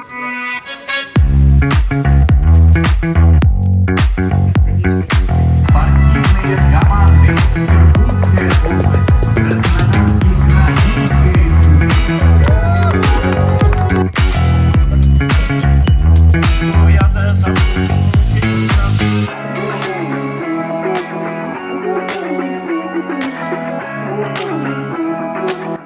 Спортивные команды Иркутская область, Краснодарский край, Российская Республика.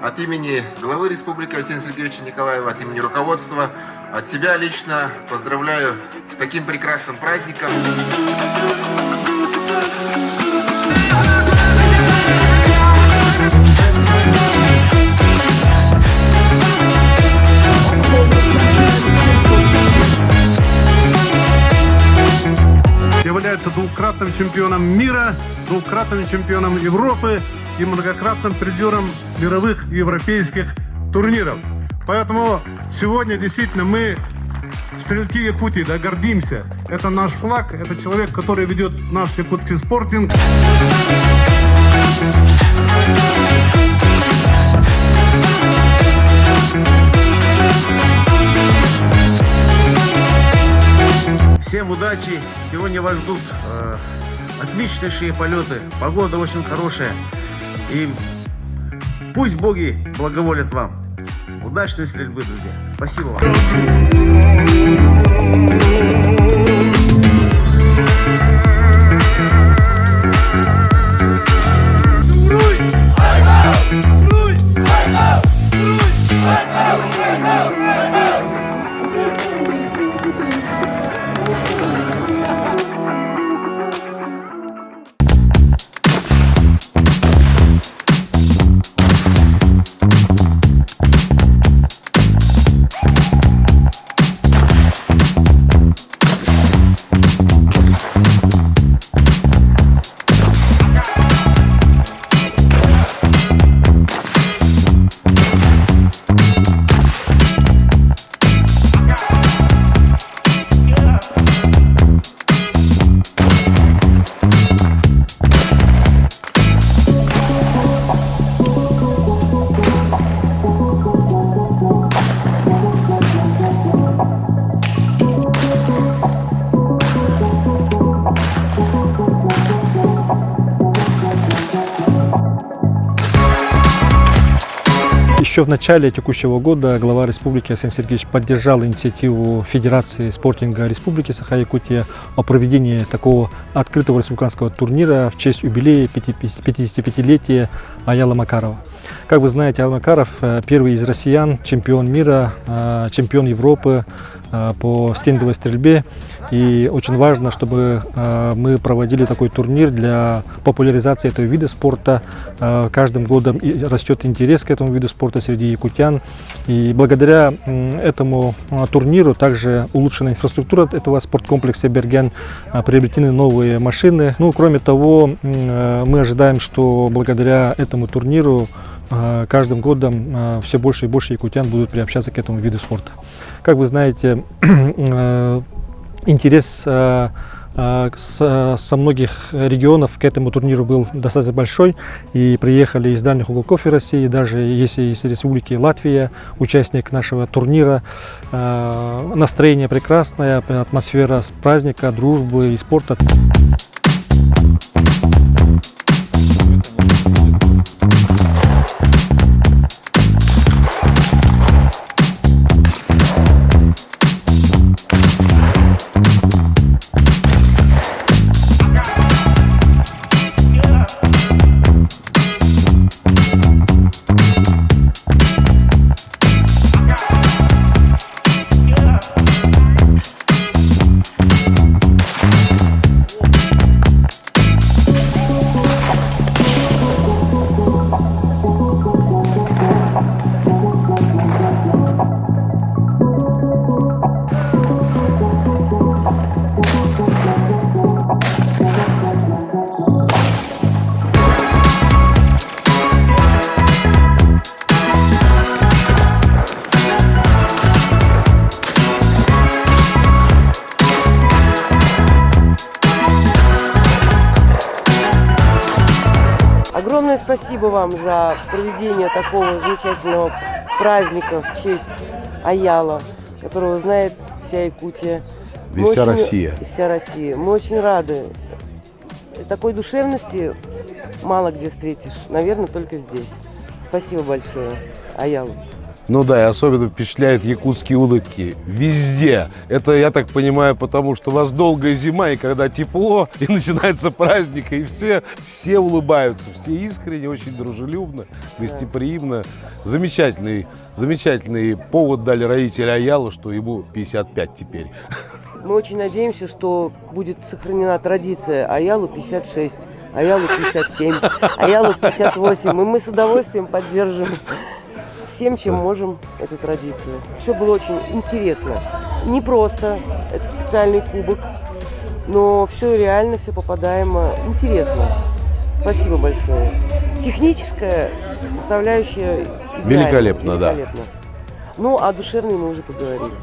От имени главы республики Арсения Сергеевича Николаева, от имени руководства, от себя лично поздравляю с таким прекрасным праздником. Является двукратным чемпионом мира, двукратным чемпионом Европы и многократным призером мировых и европейских турниров. Поэтому сегодня действительно мы, стрелки Якутии, да, гордимся. Это наш флаг, это человек, который ведет наш якутский спортинг. Всем удачи! Сегодня вас ждут отличнейшие полеты. Погода очень хорошая. И пусть боги благоволят вам. Удачной стрельбы, друзья. Спасибо вам. Еще в начале текущего года глава республики Арсений Сергеевич поддержал инициативу Федерации спортинга Республики Саха-Якутия о проведении такого открытого республиканского турнира в честь юбилея 55-летия Аяла Макарова. Как вы знаете, Аял Макаров первый из россиян, чемпион мира, чемпион Европы по стендовой стрельбе. И очень важно, чтобы мы проводили такой турнир для популяризации этого вида спорта. Каждым годом растет интерес к этому виду спорта среди якутян. И благодаря этому турниру также улучшена инфраструктура этого спорткомплекса Берген, приобретены новые машины. Ну, кроме того, мы ожидаем, что благодаря этому турниру каждым годом все больше и больше якутян будут приобщаться к этому виду спорта. Как вы знаете, интерес со многих регионов к этому турниру был достаточно большой, и приехали из дальних уголков России, даже если из Республики Латвия, участник нашего турнира. Настроение прекрасное, атмосфера праздника, дружбы и спорта. Огромное спасибо вам за проведение такого замечательного праздника в честь Аяла. которого знает вся Якутия. Вся Россия. Вся Россия. Мы очень рады. Такой душевности мало где встретишь. Наверное, только здесь. Спасибо большое, Аялу. Ну да, и особенно впечатляют якутские улыбки. Везде. Это, я так понимаю, потому что у вас долгая зима, и когда тепло, и начинается праздник, и все улыбаются. Все искренне, очень дружелюбно, гостеприимно. Замечательный повод дали родители Аялу, что ему 55 теперь. Мы очень надеемся, что будет сохранена традиция Аялу 56, Аялу 57, Аялу 58. И мы с удовольствием поддержим всем, чем можем, эту традицию. Все было очень интересно. Не просто, это специальный кубок, но все реально, все попадаемо. Интересно. Спасибо большое. Техническая составляющая идеальна, Великолепно, да. Ну, а душевной мы уже поговорили.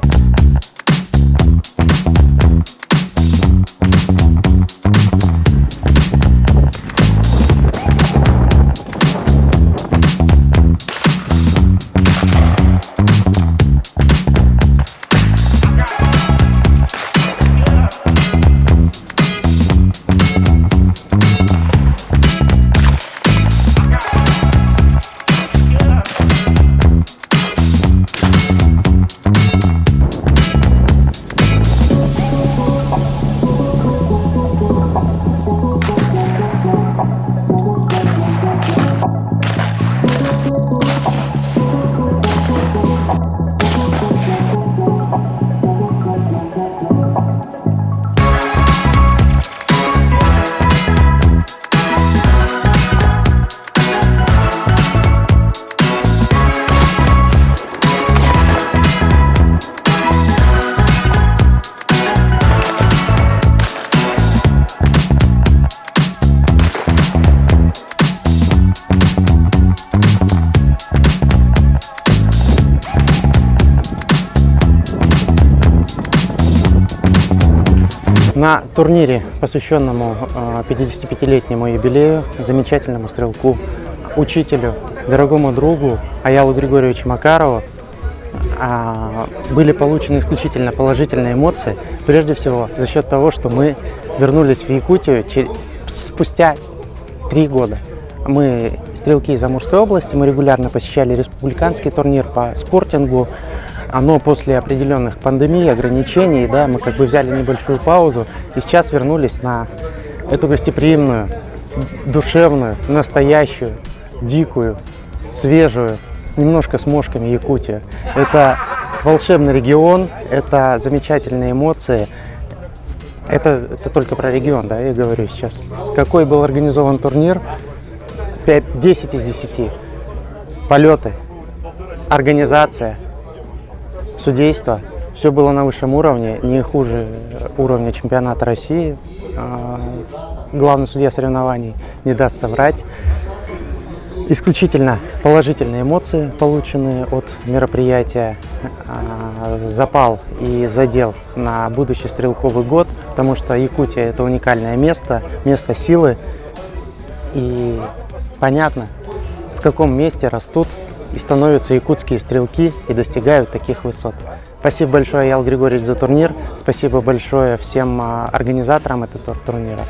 На турнире, посвященному 55-летнему юбилею, замечательному стрелку, учителю, дорогому другу Аялу Григорьевичу Макарову, были получены исключительно положительные эмоции, прежде всего за счет того, что мы вернулись в Якутию спустя 3 года. Мы стрелки из Амурской области, мы регулярно посещали республиканский турнир по спортингу, но после определенных пандемий, ограничений, да, мы как бы взяли небольшую паузу и сейчас вернулись на эту гостеприимную, душевную, настоящую, дикую, свежую, немножко с мошками Якутию. Это волшебный регион, это замечательные эмоции. Это только про регион, да, я говорю сейчас. Какой был организован турнир? 10 из 10. Полеты, организация, судейство. Все было на высшем уровне, не хуже уровня чемпионата России. Главный судья соревнований не даст соврать. Исключительно положительные эмоции, полученные от мероприятия, запал и задел на будущий стрелковый год, потому что Якутия – это уникальное место, место силы. И понятно, в каком месте растут и становятся якутские стрелки и достигают таких высот. Спасибо большое, Аял Григорьевич, за турнир. Спасибо большое всем организаторам этого турнира.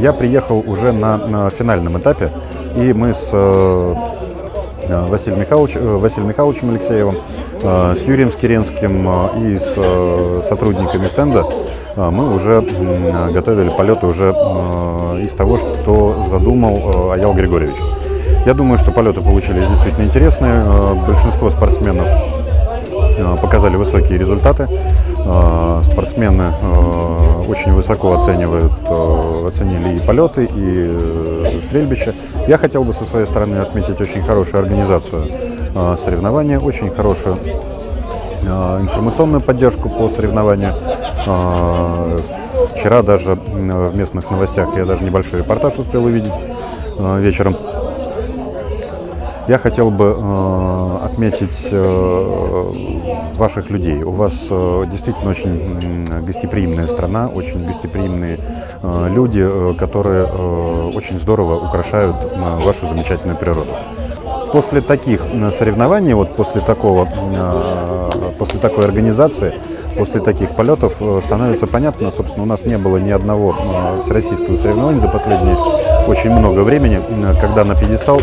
Я приехал уже на финальном этапе, и мы с Василием Михайловичем Алексеевым, с Юрием Скиренским и с сотрудниками стенда мы уже готовили полеты уже из того, что задумал Аял Григорьевич. Я думаю, что полеты получились действительно интересные. Большинство спортсменов показали высокие результаты. Спортсмены очень высоко оценили и полеты, и стрельбище. Я хотел бы со своей стороны отметить очень хорошую организацию соревнования, очень хорошую информационную поддержку по соревнованию. Вчера даже в местных новостях я даже небольшой репортаж успел увидеть вечером. Я хотел бы отметить ваших людей. У вас действительно очень гостеприимная страна, очень гостеприимные люди, которые очень здорово украшают вашу замечательную природу. После таких соревнований, вот после такой организации, после таких полетов становится понятно, собственно, у нас не было ни одного всероссийского соревнования за последнее очень много времени, когда на пьедестал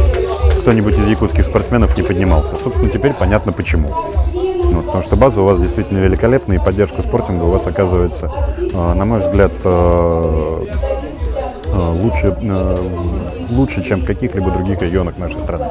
кто-нибудь из якутских спортсменов не поднимался. Собственно, теперь понятно почему. Вот, потому что база у вас действительно великолепная, и поддержка спортинга у вас оказывается, на мой взгляд, лучше, чем в каких-либо других регионах нашей страны.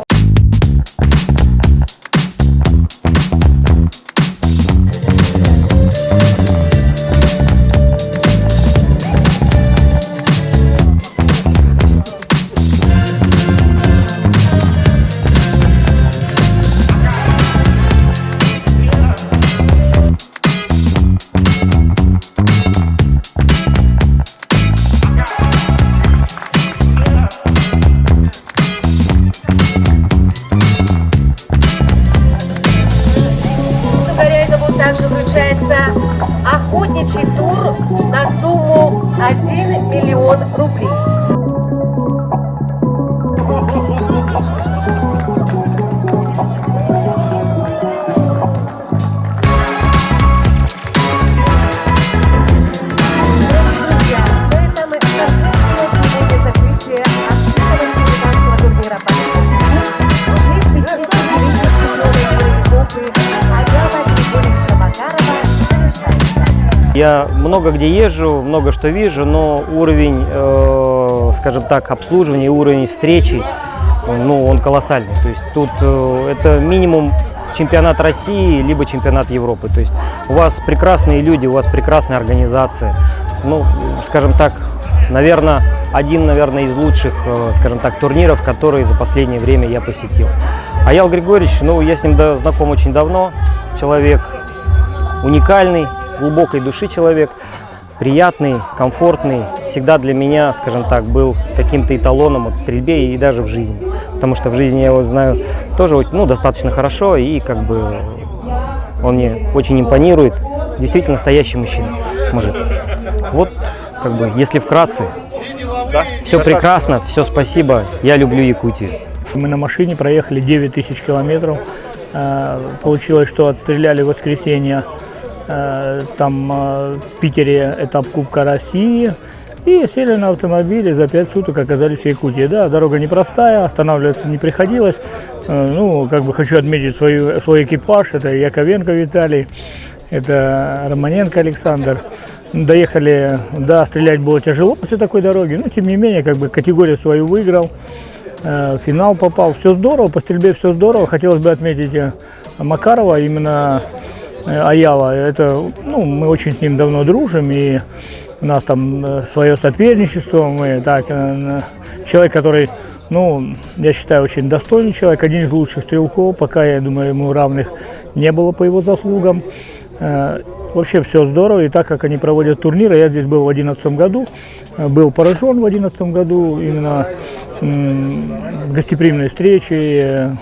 Также вручается охотничий тур на сумму 1 миллион рублей. Друзья, на этом мы торжественно сегодня закрытие открытого республиканского турнира по спорту. В честь 59 чемпионов Европы Аяла Григорьевича Макарова завершается. Я много где езжу, много что вижу, но уровень, скажем так, обслуживания, уровень встречи, ну, он колоссальный. То есть тут это минимум чемпионат России, либо чемпионат Европы. То есть у вас прекрасные люди, у вас прекрасная организация. Ну, скажем так, наверное, один из лучших, скажем так, турниров, которые за последнее время я посетил. Аял Григорьевич, ну, я с ним знаком очень давно. Человек уникальный, глубокой души человек, приятный, комфортный. Всегда для меня, скажем так, был каким-то эталоном в стрельбе и даже в жизни. Потому что в жизни я его знаю тоже, ну, достаточно хорошо, и как бы он мне очень импонирует. Действительно настоящий мужчина, мужик. Вот, как бы, если вкратце, все прекрасно, все спасибо, я люблю Якутию. Мы на машине проехали 9000 километров. Получилось, что отстреляли в воскресенье там в Питере этап Кубка России. И сели на автомобиль, и за 5 суток оказались в Якутии. Да, дорога непростая, останавливаться не приходилось. Ну, как бы хочу отметить свой экипаж. Это Яковенко Виталий, это Романенко Александр. Доехали, да, стрелять было тяжело после такой дороги, но тем не менее, как бы категорию свою выиграл. В финал попал. Все здорово, по стрельбе все здорово. Хотелось бы отметить Макарова, именно Аяла. Это, ну, мы очень с ним давно дружим, и у нас там свое соперничество. Мы, так, человек, который, ну, я считаю, очень достойный человек, один из лучших стрелков. Пока, я думаю, ему равных не было по его заслугам. Вообще все здорово, и так как они проводят турниры, я здесь был в 2011 году, был поражен в 2011 году именно гостеприимной встречей,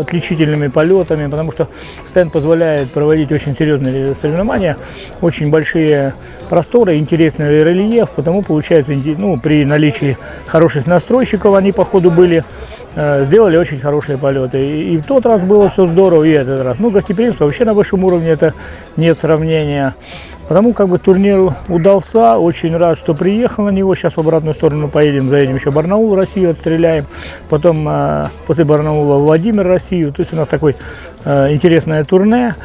отличительными полетами, потому что стенд позволяет проводить очень серьезные соревнования, очень большие просторы, интересный рельеф, потому получается, ну, при наличии хороших настройщиков, они по ходу были, сделали очень хорошие полеты. И в тот раз было все здорово, и этот раз. Ну, гостеприимство вообще на высшем уровне, это нет сравнения. Потому как бы турнир удался, очень рад, что приехал на него. Сейчас в обратную сторону поедем, заедем еще Барнаул, Россию отстреляем. Потом после Барнаула Владимир, Россию. То есть у нас такое интересное турне.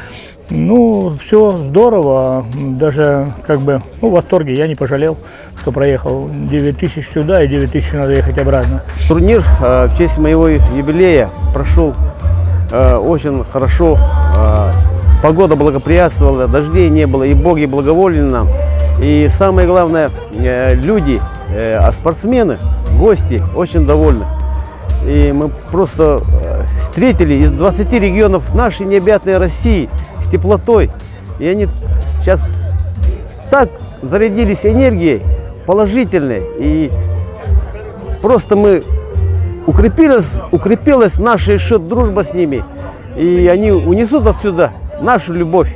Ну, все здорово, даже как бы, ну, в восторге, я не пожалел, что проехал 9000 сюда и 9000 надо ехать обратно. Турнир в честь моего юбилея прошел очень хорошо, погода благоприятствовала, дождей не было, и боги благоволили нам. И самое главное, люди, спортсмены, гости очень довольны. И мы просто встретили из 20 регионов нашей необъятной России с теплотой. И они сейчас так зарядились энергией положительной. И просто мы укрепилась наша еще дружба с ними. И они унесут отсюда нашу любовь.